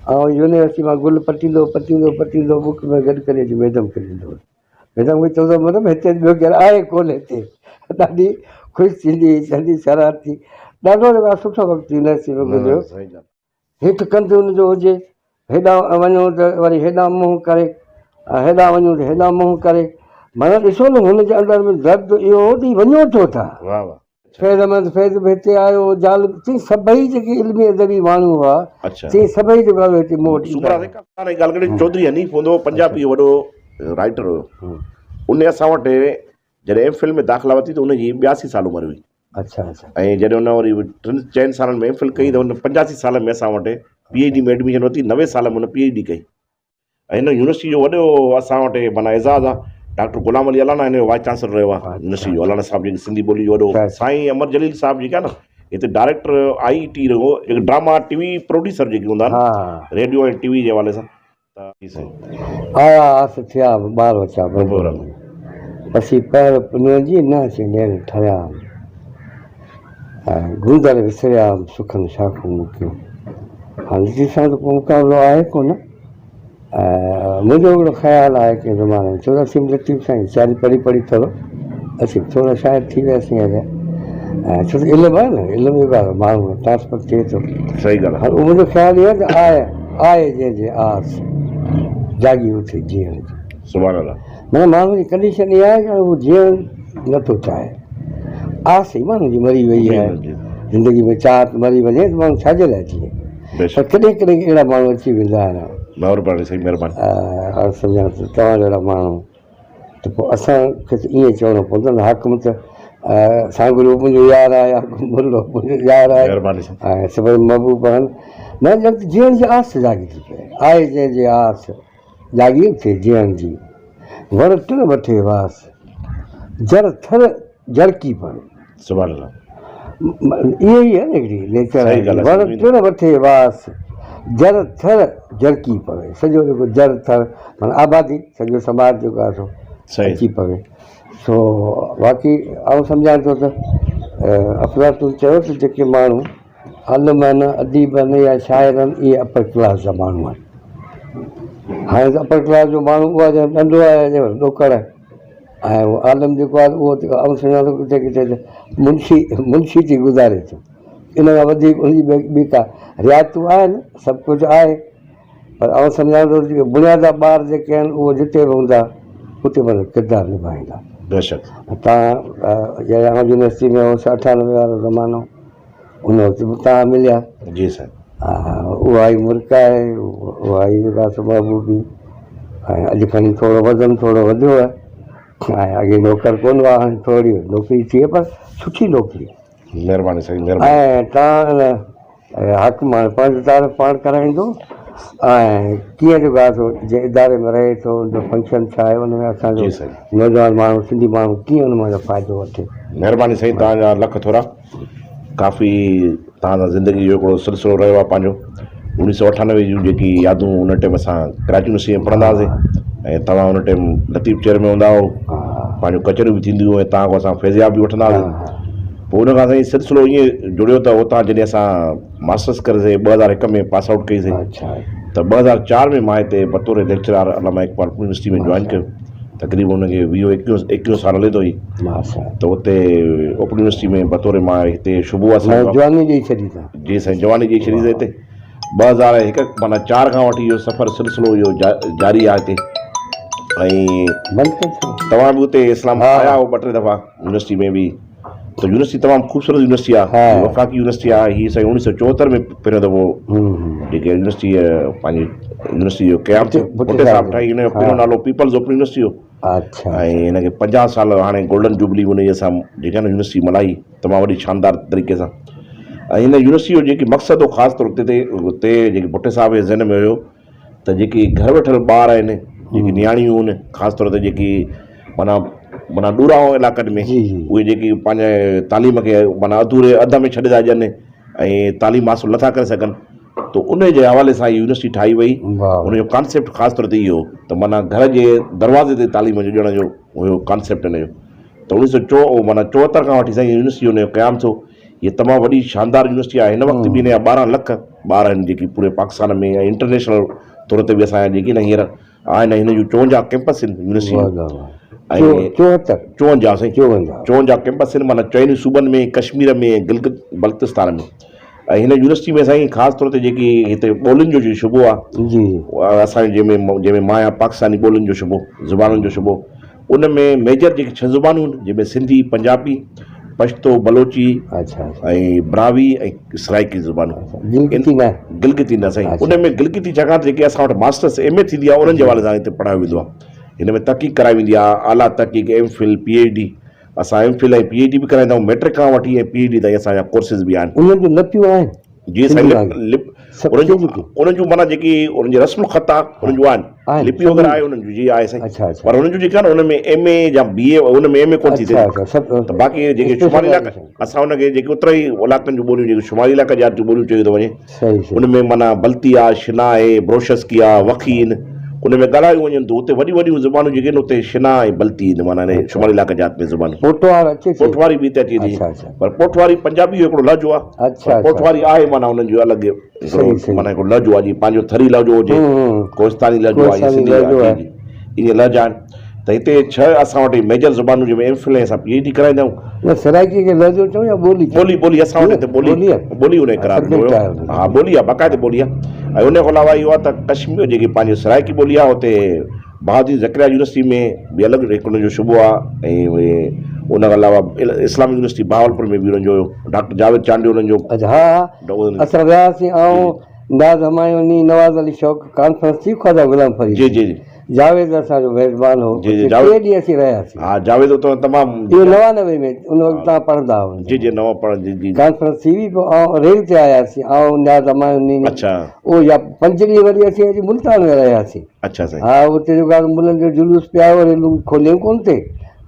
ऐं यूनिवर्सिटी मां गुल पटींदो पटींदो पटींदो बुक में गॾु करे अची मैडम खे ॾींदो। मैडम खे चवंदो मैडम हिते ॿियो केरु आहे कोन हिते। ॾाढी ख़ुशि थींदी चवंदी शरारती। ॾाढो सुठो वक़्तु यूनिवर्सिटी में गुज़रियो। हेठि कंधु हुनजो हुजे, हेॾां वञूं त वरी हेॾां मुंहुं करे, हेॾां वञूं त हेॾां मुंहुं करे। माना ॾिसो न हुनजे अंदरि में दर्द इहो थी वञो छो था। फैज़ अहमद फैज़ बि हिते आयो, ज़ाल चई सभई जेके इल्मी अदबी माण्हू हुआ चई सभई जो ॻाल्हि हिते मूं वटि चौधरी हनीफ हूंदो पंजाबी वॾो राइटर हुयो। उन असां वटि जॾहिं एमफिल में दाख़िला वरिती त उनजी 82 साल उमिरि हुई। अच्छा अच्छा। ऐं जॾहिं उन वरी 4 सालनि में एमफिल कई त उन 85 साल में असां वटि PhD में एडमिशन वरिती। 90 साल में उन PhD कई। ऐं हिन यूनिवर्सिटी जो वॾो असां वटि माना एज़ाज़ आहे। डॉक्टर गुलाम अली अलाना हिन जो वाइस चांसलर रहियो आहे यूनिवर्सिटी जो। अलाना साहिबु जेके सिंधी ॿोली जो वॾो साईं अमर जलील साहिबु जेके आहे न हिते डायरेक्टर IET रहो, हिकु ड्रामा TV प्रोड्यूसर जेके हूंदा आहिनि रेडियो ऐं TV जे हवाले सां आया थिया ॿार बचा असीं पैर पुञजी न असीं ठहिया गूंदर विसरिया सुखनि शाखूं मुकियूं। हाणे ॾिसां त पोइ मुक़ाबिलो आहे कोन। मुंहिंजो हिकिड़ो ख़्यालु आहे कंहिं ज़माने में चौधासी लतीफ़ साईं वीचारी पढ़ी पढ़ी थोरो असीं थोरा शाइद थी वियासीं अॼु। ऐं छो त इल्मु आहे न, इल्मु जो ॻाल्हि माण्हू ट्रांसफर थिए थो। सही ॻाल्हि आहे। मुंहिंजो ख़्यालु इहो आहे त आहे जंहिंजे आस जागी उथे जीअण जी। सुभाणे अलाह। माना माण्हू जी कंडीशन इहा आहे कि उहो जीअण नथो चाहे। आस ई माण्हू जी मरी वई आहे, ज़िंदगी में चाहत मरी वञे त माण्हू छाजे लाइ जीए। पर कॾहिं कॾहिं अहिड़ा माण्हू अची वेंदा आहिनि। सम्झां त तव्हां जहिड़ा माण्हू त पोइ असांखे त ईअं चवणो पवंदो न हाकुम त सागुरू मुंहिंजो यार आहे, मुल्लो मुंहिंजो यार आहे ऐं सभई महबूब आहिनि। न जीअण जी आस जागी थी पए। आहे जंहिंजी आस जागी थिए जीअण जी। वण टिण वठे वास जड़ थर जड़की पवे। सुभाणे अलाह। इहो ई आहे न हिकिड़ी नेचर। वण टिण वठे वास जड़ थर जड़की पवे। सॼो जेको जड़ थर माना आबादी सॼो समाज जेको आहे सो अची पवे। सो बाक़ी आउं सम्झां थो त अफ़लातून चयो त जेके माण्हू आलम आहिनि, अदीब आहिनि या शाइर आहिनि इहे अपर क्लास जा माण्हू आहिनि। हाणे त अपर क्लास जो माण्हू उहा नंढो आहे या ॾोकड़ आहे। ऐं उहो आलम जेको आहे उहो आउं सम्झां थो किथे किथे त मुंशी थी गुज़ारे थो। इन खां वधीक उनजी ॿी का रियायतूं आहिनि, सभु कुझु आहे। पर आउं सम्झां थो जेके बुनियादा ॿार जेके आहिनि उहो जिते बि हूंदा उते माना किरदारु निभाईंदा। बेशक। तव्हां यूनिवर्सिटी में हुओसीं 98 वारो ज़मानो, उन वक़्तु बि तव्हां मिलिया। जी साईं। उहा ई मुर्क आहे, उहा ई जेका महबूबी। ऐं अॼु खणी थोरो वज़न थोरो वधियो आहे। ऐं अॻे नौकर कोन हुआ, हाणे थोरी नौकिरी थी आहे पर सुठी नौकिरी। महिरबानी साईं महिरबानी। ऐं तव्हां हाकुम हाणे पंहिंजो तारीफ़ पाण कराईंदो ऐं कीअं जेको आहे सो जंहिं इदारे में रहे थो उनजो फंक्शन छा आहे, उन में असांजो नौजवान माण्हू सिंधी माण्हू कीअं उन मां फ़ाइदो वठे। महिरबानी साईं तव्हांजा लख थोरा। काफ़ी तव्हांजा ज़िंदगी जो हिकिड़ो सिलसिलो रहियो आहे पंहिंजो। 1998 जूं जेकी यादूं उन टाइम असां कराची यूनिवर्सिटी में पढ़ंदा हुआसीं ऐं तव्हां उन टाइम लतीफ़ चेयर में हूंदा हुओ। पंहिंजो कचरियूं बि थींदियूं हुयूं ऐं तव्हां खां असां फैज़याब बि वठंदा हुआसीं। पोइ उन खां साईं सिलसिलो ईअं जुड़ियो त उतां जॾहिं असां मास्टर्स करेसीं 2001 में पास आउट कईसीं त 2004 में मां हिते बतौर लेक्चरार अलामा इकबाल यूनिवर्सिटी में जॉइन कयो। तक़रीबन हुनखे 21 साल हले थो ई। त उते ओपन यूनिवर्सिटी में बतौर मां हिते शुबू आहे जवानी ॾेई छॾी था। जी साईं जवानी ॾेई छॾी हिते 2001 माना 4 खां वठी इहो सफ़र सिलसिलो इहो जारी आहे हिते। ऐं तव्हां बि उते इस्लाम आया हो 2-3 दफ़ा यूनिवर्सिटी में बि। त यूनिवर्सिटी तमामु ख़ूबसूरत यूनिवर्सिटी आहे। वफ़ाक़ी यूनिवर्सिटी आहे हीअ साईं 1974 में पहिरियों दफ़ो जेके यूनिवर्सिटी पंहिंजी यूनिवर्सिटी जो क़याम थियो। भुट्टे साहिबु ठाही। हिन जो पहिरियों नालो पीपल्स ओपन यूनिवर्सिटी हो। ऐं हिनखे 50 साल हाणे गोल्डन जुबली हुनजी असां जेका आहे न यूनिवर्सिटी मल्हाई तमामु वॾी शानदार तरीक़े सां। ऐं हिन यूनिवर्सिटी जो जेकी मक़सदु हो ख़ासि तौर ते हुते जेके भुट्टे साहिब जे ज़हन में हुयो त जेके घर वेठल ॿार आहिनि, जेकी नियाणियूं आहिनि, ख़ासि तौर ते जेकी माना ॾूरांव इलाइक़नि में उहे जेकी पंहिंजे तालीम खे माना अध में छॾे था ॾियनि ऐं तालीम हासिलु नथा करे सघनि त उन जे हवाले सां यूनिवर्सिटी ठाही वई। उनजो कॉन्सेप्ट ख़ासि तौर ते इहो हो त माना घर जे दरवाज़े ते तालीम जो ॾियण जो हुयो कॉन्सेप्ट हिन जो। त 1974 खां वठी साईं यूनिवर्सिटी हुनजो क़याम थियो। ये तमामु वॾी शानदार यूनिवर्सिटी आहे। हिन वक़्तु बि हिन जा 12 लख ॿार आहिनि जेकी पूरे पाकिस्तान में ऐं इंटरनेशनल तौर ते बि असांजा जेकी न हींअर आहिनि हिन जूं 54 कैंपस आहिनि यूनिवर्सिटी ऐं 54 साईं 54 कैंपस आहिनि माना चइनि सूबनि में कश्मीर में गिलगित बल्तिस्तान में। ऐं हिन यूनिवर्सिटी में साईं ख़ासि तौर ते जेकी हिते ॿोलियुनि जो शुबो आहे असांजे जंहिंमें मां आहियां पाकिस्तानी ॿोलियुनि जो शुबो ज़ुबानुनि जो शुबो उन में मेजर जेकी 6 ज़ुबानूं आहिनि जंहिंमें सिंधी पंजाबी पश्तो बलोची ऐं ब्रावी ऐं सराइकी ज़ुबानूं गिलगिती न साईं। उन में गिलगिती जॻह जेके असां वटि मास्टर्स MA थींदी आहे उन्हनि जे हवाले सां हिते पढ़ायो वेंदो आहे। हिन में तहक़ीक़ कराई वेंदी आहे आला तहक़ीक़ MPhil PhD असां MPhil ऐं PhD बि कराईंदा आहियूं मैट्रिक खां वठी ऐं PhD ताईं असांजा कोर्सिस बि आहिनि। उन्हनि जूं लिपियूं आहिनि जी साईं उन्हनि जूं माना जेकी उन्हनि जी रस्म ख़त आहे उन्हनि जूं आहिनि लिपि वग़ैरह आहे उन्हनि जूं जी आहे साईं। पर उन्हनि जूं जेके आहे न उन में MA या BA उन में MA कोन थी थिए त बाक़ी जेके शुमाली इलाइक़ा असां उनखे जेके ओतिरा ई इलाइक़नि जूं ॿोलियूं जेके शुमाली इलाइक़े जा ॿोलियूं चयो थो वञे उन में माना बल्ती आहे शिना आहे ब्रोशस्की आहे वखीन उन में ॻाल्हायूं वञनि त हुते वॾियूं वॾियूं ज़ुबानूं जेके आहिनि हुते शिना ऐं बल्ती आहिनि माना शुमाली इलाइक़े जात में ज़ुबानूं पोठवारी बि हिते अचे थी पर पोठवारी पंजाबी जो हिकिड़ो लहजो आहे पोठवारी आहे माना हुननि जो अलॻि माना हिकिड़ो लहजो आहे जीअं पंहिंजो थरी लहजो हुजे कोस्तानी लहजो आहे सिंधी इहे लहजा आहिनि त हिते 6 असां वटि मेजर ज़ुबानूं जंहिंमें MPhil असां PhD कराईंदा आहियूं। सराइकी खे लहजो चऊं या ॿोली असां वटि हिते ॿोली उन करार ॾिनो हा ॿोली आहे बाक़ाइदे ॿोली आहे। ऐं उन खां अलावा इहो आहे त कश्मीर जेकी पंहिंजी सराइकी ॿोली आहे हुते बहादुर ज़करिया यूनिवर्सिटी में बि अलॻि हिकु हुनजो शुबो आहे ऐं उहे उन खां अलावा इस्लामिक यूनिवर्सिटी बहावलपुर में बि हुननि जो डॉक्टर जावेद चांडियो हुननि जो असां वियासीं ऐं नाज़ हमायूनी नवाज़ अली शौक़ कॉन्फ्रेंस थी ख़्वाजा गुलाम फरीद जी जावेद असांजो मेज़बान हो 3 ॾींहं असीं रहियासीं। हा जावेद तो तमामु इहो 99 में उन वक़्तु तव्हां पढ़ंदा हुआ जी नवां पढ़ जी कॉन्फ्रेंस थी हुई पोइ ऐं रेल ते आयासीं ऐं न्याज़ हमायूनी उहो या 5 ॾींहं वरी असीं अॼु मुल्तान में रहियासीं। हा हुते जेको मुलनि जो जुलूस पिया आयो रेलूं खोलियूं कोन थिए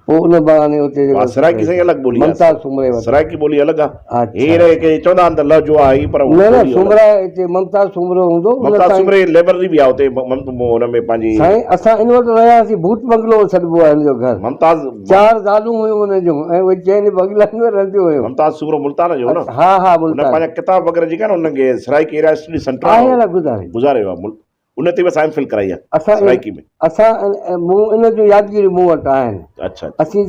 पोइ उन बहाने हुते सराइकी साईं अलॻि ॿोली ममताज़ सुमरे सराइकी ॿोली अलॻि आहे हे के चवंदा आहिनि त लहजो आहे पर न सुमरा हिते ममताज़ सुमरो हूंदो ममताज़ सुमरे लाइब्रेरी बि आहे हुते हुन में पंहिंजी साईं असां इन वटि रहियासीं भूत बंगलो छॾिबो आहे हिन जो घर ममताज़ 4 ज़ालूं हुयूं हुन जूं ऐं उहे चइनि बंगलनि में रहंदियूं हुयूं। ममताज़ सुमरो मुल्तान जो न हा मुल्तान पंहिंजा किताब वग़ैरह जेका आहिनि उनखे सराइकी एरिया स्टडी सेंटर आहे न गुज़ारियो आहे उन ते बि असां MPhil कराई आहे सराइकी में असां मूं इन जूं यादगिरियूं मूं वटि आहिनि। असीं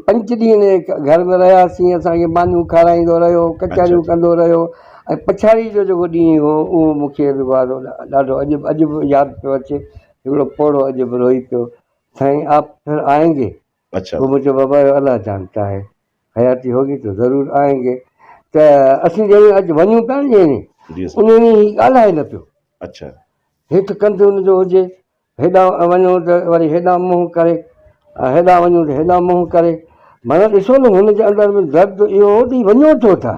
5 ॾींहं घर में रहियासीं असांखे मानियूं खाराईंदो रहियो कचहरियूं कंदो रहियो ऐं पछाड़ी जो जेको ॾींहुं हो उहो मूंखे ॾाढो अॼु बि यादि पियो अचे हिकिड़ो पोड़ो अॼु बि रोई पियो साईं आप फिर आएंगे वो मुझे बाबा अल्लाह जानता है हयाती होगी तो ज़रूरु आएंगे त असीं जॾहिं अॼु वञूं था न उन ॻाल्हाए न पियो हेठि कंधु हुनजो हुजे हेॾां वञूं त वरी हेॾां मुंहुं करे हेॾां वञूं त हेॾां मुंहुं करे माना ॾिसो न हुनजे अंदरि में दर्द इहो होॾी वञो छो था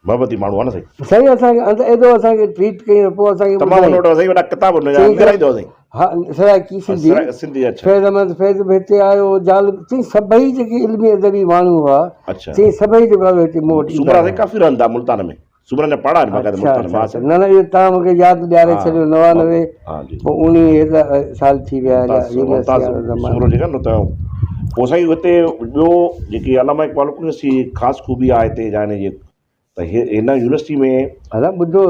मोहबती माण्हू आहे न साईं असांखे अंदरि एॾो असांखे ट्रीट कयूं पोइ असांखे हा सराइकी सिंधी फैज़ अहमद फैज़ बि हिते आयो जाल चई सभई जेके इल्मी अदबी माण्हू हुआ चई सभई जेको हिते मूं वटि काफ़ी रहंदा मुल्तान में न पढ़ा न इहो तव्हां मूंखे यादि ॾियारे छॾियो 99 पोइ 19 साल थी विया पोइ साईं हुते ॿियो जेकी अलामा इक़बाल यूनिवर्सिटी ख़ासि ख़ूबी आहे हिते जाने जी त हिन यूनिवर्सिटी में हला ॿुधो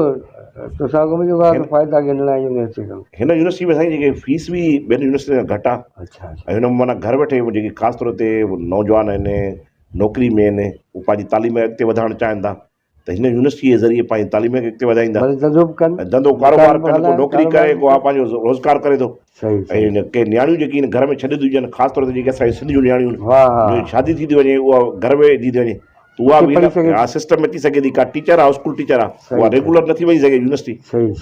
फ़ाइदा हिन यूनिवर्सिटी में साईं जेके फीस बि ॿियनि यूनिवर्सिटी खां घटि आहे ऐं हुन में माना घर वेठे जेके ख़ासि तौर ते नौजवान आहिनि नौकिरी में आहिनि उहे पंहिंजी तालीम अॻिते वधाइणु चाहिनि था त हिन यूनिवर्सिटी जे ज़रिए पंहिंजी तालीम खे अॻिते वधाईंदा धंधो कारोबार करे को नौकिरी करे को आहे पंहिंजो रोज़गार करे थो ऐं के नियाणियूं जेकी घर में छॾे थी हुजनि ख़ासि तौर ते जेके असांजी सिंधियूं नियाणियूं शादी थी थी वञे उहा घर में थी थी वञे त उहा बि सिस्टम में अची सघे थी का टीचर आहे स्कूल टीचर आहे उहा रेगुलर नथी वञी सघे यूनिवर्सिटी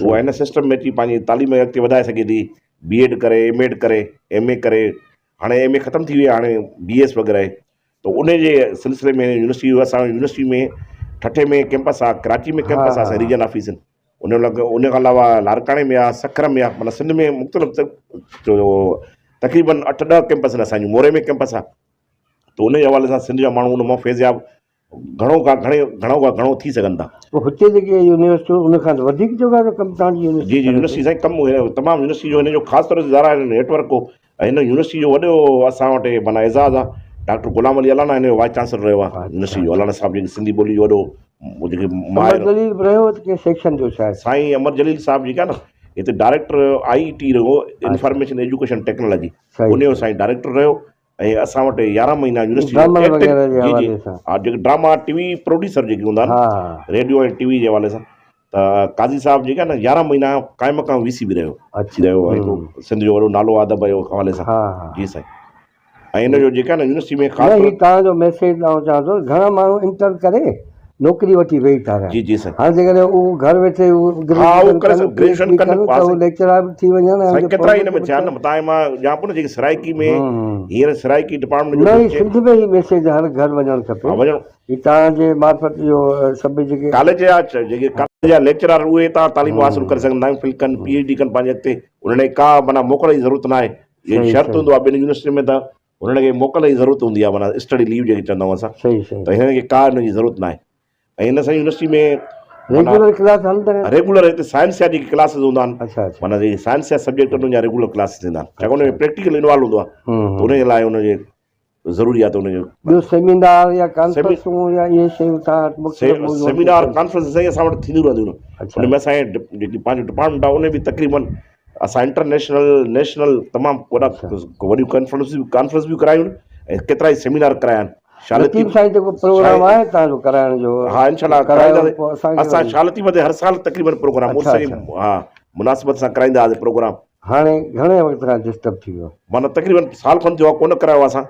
उहा हिन सिस्टम में अची पंहिंजी तालीम खे अॻिते वधाए सघे थी B.Ed करे M.Ed करे MA करे हाणे MA ख़तमु थी वई आहे हाणे BS वग़ैरह आहे त उन जे सिलसिले में यूनिवर्सिटी असां यूनिवर्सिटी में ठठे में कैंपस आहे कराची में कैंपस आहे रीजन ऑफिस आहिनि उन खां अलावा लारकाणे में आहे सखर में आहे माना सिंध में मुख़्तलिफ़ तक़रीबन 8-10 कैंपस आहिनि असांजूं मोरे में कैंपस आहे त उन जे हवाले सां सिंध जा माण्हू उन मां फैज़याब घणो खां घणो थी सघनि था। हुते जेके यूनिवर्सिटियूं उन खां वधीक जो कमु तव्हांजी जी यूनिवर्सिटी साईं कमु तमामु यूनिवर्सिटी जो हिन जो ख़ासि तौर ते ज़ारा नेटवर्क हो ऐं हिन यूनिवर्सिटी जो वॾो असां वटि माना एज़ाज़ आहे डॉक्टर गुलाम अली अलाना हिन जो वाइस चांसलर रहियो आहे यूनिवर्सिटी जो अलाना साहिबु जेके सिंधी ॿोली जो वॾो जेके अमर जलील बि रहियो के सेक्शन जो शायदि साईं अमर जलील साहिबु जेका न हिते डायरेक्टर IET रहियो इंफॉर्मेशन एजुकेशन टेक्नोलॉजी उनजो साईं डायरेक्टर रहियो ऐं असां वटि 11 महीना यूनिवर्सिटी हा जेके ड्रामा टीवी प्रोड्यूसर जेके हूंदा आहिनि रेडियो ऐं टीवी जे हवाले सां त काज़ी साहिबु जेका न 11 महीना काइम खां VC बि रहियो सिंध जो वॾो नालो अदब जो हवाले सां जी साईं ऐं हिन जो जेका न यूनिवर्सिटी में ख़ासि तव्हांजो मैसेज आउं चवां थो घणा माण्हू इंटर करे नौकिरी वठी वेही था रहनि जी साईं हाणे जेकॾहिं उहो घर वेठे लेक्चरार बि थी वञनि केतिरा हिन में थिया न तव्हां मां ॼाण पियो न जेकी सराइकी में हींअर सराइकी डिपार्टमेंट न सिंध में ई मैसेज हर घर वञणु खपे वञणु तव्हांजे मार्फत जो सभई जेके कॉलेज जा जेके कॉलेज जा लेक्चरार उहे तव्हां तालीम हासिल करे सघंदा आहियूं फिल कनि PhD कनि पंहिंजे अॻिते उन्हनि का माना मोकल जी ज़रूरत न आहे इहो शर्त हूंदो आहे ॿिनि यूनिवर्सिटी में त उन्हनि खे मोकल जी ज़रूरत हूंदी आहे माना स्टडी लीव जेके चवंदा आहियूं असां त हिननि खे का हिन जी ज़रूरत न आहे ऐं हिन सां यूनिवर्सिटी में रेगुलर हिते साइंस जा जेके क्लासिस हूंदा आहिनि माना जेके साइंस जा सब्जेक्ट जा रेगुलर क्लासिस थींदा आहिनि छाकाणि हुन में प्रैक्टिकल इन्वॉल्व हूंदो आहे त हुनजे लाइ हुनजे ज़रूरी आहे त हुनजो सेमिनार या कॉन्फ्रेंसूं या इहे शयूं सेमिनार कॉन्फ्रेंस साईं असां वटि थींदियूं रहंदियूं आहिनि हुन में असांजे जेकी पंहिंजो डिपार्टमेंट आहे उन बि तक़रीबन असां इंटरनेशनल नेशनल तमामु वॾा वॾियूं कॉन्फ्रेंस बि करायूं ऐं केतिरा ई सेमिनार कराया आहिनि असां शालतीम ते हर साल तक़रीबन प्रोग्राम हा मुनासिबत सां कराईंदा हुआसीं प्रोग्राम हाणे घणे वक़्त खां डिस्टर्ब थी वियो माना तक़रीबन साल खनि थियो आहे कोन करायो असां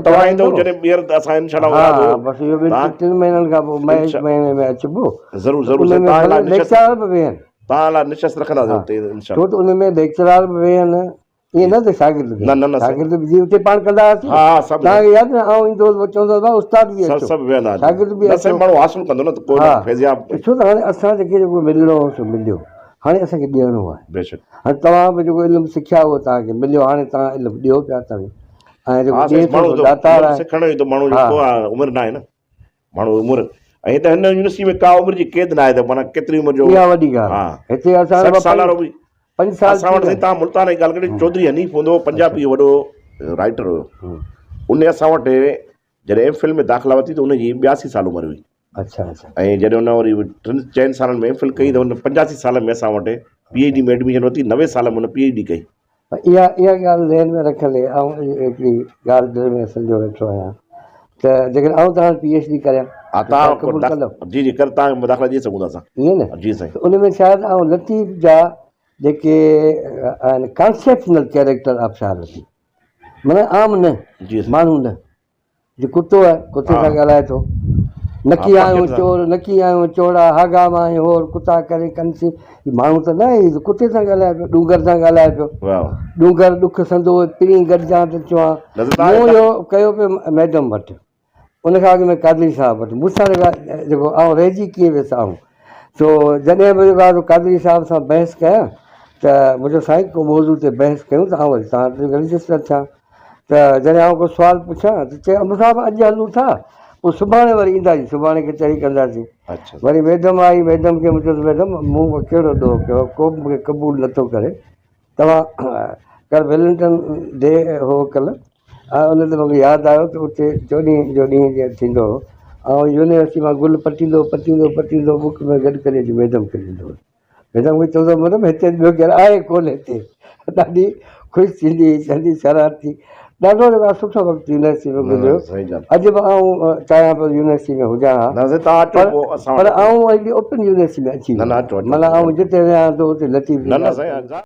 तव्हां ईंदो जॾहिं ॿीहर असां तव्हां लाइ निशस्त रखंदासीं उन में लेक्चरार बि वेहनि ईअं न त शागिर्द शागिर्द बि उते पाण कंदा हुआसीं तव्हांखे यादि न आउं ईंदो चवंदो भाउ उस्ताद बि शागिर्द बि छो त हाणे असां जेको मिलणो हो सो मिलियो हाणे असांखे ॾियणो आहे हाणे तव्हां बि जेको इल्मु सिखिया उहो तव्हांखे मिलियो हाणे तव्हां इल्मु ॾियो पिया उमिरि न आहे न माण्हू उमिरि ऐं त हिन यूनिवर्सिटी में का उमिरि जी क़ैद न आहे त माना केतिरी उमिरि जो इहा वॾी ॻाल्हि हिते असां 5 साल असां वटि तव्हां मुल्तान जी ॻाल्हि कॾहिं चौधरी हनीफ हूंदो पंजाबी वॾो राइटर हुयो उन असां वटि जॾहिं MPhil में दाख़िला वरिती त हुनजी 82 साल उमिरि हुई ऐं जॾहिं हुन वरी 4 सालनि में MPhil कई त हुन 85 साल में असां वटि PhD में एडमिशन वरिती 90 साल में हुन PhD कई इहा ॻाल्हि ज़हन में रखंदे ऐं हिकिड़ी ॻाल्हि दिलि में सम्झो वेठो आहियां त जेकॾहिं आउं तव्हां PhD करियां जी जी कर तव्हां दाख़िला ॾेई सघूं था असां ईअं न जी साईं उन में शायदि ऐं लतीफ़ जा जेके आहिनि कॉन्सेप्शनल कैरेक्टर ऑफ शाहरती माना आम न माण्हू न जो कुतो आहे कुते सां ॻाल्हाए थो नकी आहियूं चोर नकी आहियूं चोड़ा हागा मां होर कुता करे कंसी माण्हू त न आहे कुते सां ॻाल्हाए पियो डूंगर सां ॻाल्हाए पियो डूंगर ॾुख संदो पिणी गॾिजां त चवां मूं इहो कयो पियो मैडम वटि उनखां अॻु में कादरी साहिब वटि मूंसां जेको आउं रहिजी कीअं वियुसि आउं सो जॾहिं बि जेको कादरी साहिब सां बहस कयां त मुंहिंजो साईं को मौज़ू ते बहस कयूं त आउं वरी तव्हां रजिस्टर थियां त जॾहिं आउं को सुवालु पुछां त चए अमर साहिबु अॼु हलूं था पोइ सुभाणे वरी ईंदासीं सुभाणे खे चई कंदासीं वरी मैडम आई मैडम खे मुंहिंजो मैडम मूं कहिड़ो ॾोह कयो को बि मूंखे क़बूलु नथो करे तव्हां कल वेलिंगटन डे हो कल्ह उन ते मूंखे यादि आयो त उते 14 जो ॾींहुं जीअं थींदो ऐं यूनिवर्सिटी मां गुल पटींदो बुक में गॾु करे अची मैडम खे ॾींदो मैडम खे चवंदो मैडम हिते ॿियो केरु आहे कोन हिते ॾाढी ख़ुशि थींदी चवंदी शरारती ॾाढो जेको सुठो वक़्तु यूनिवर्सिटी में गुज़रियो अॼु बि आउं चाहियां पियो यूनिवर्सिटी में हुजां पर आउं ओपन यूनिवर्सिटी में अची माना आउं जिते वियां थो उते लतीफ़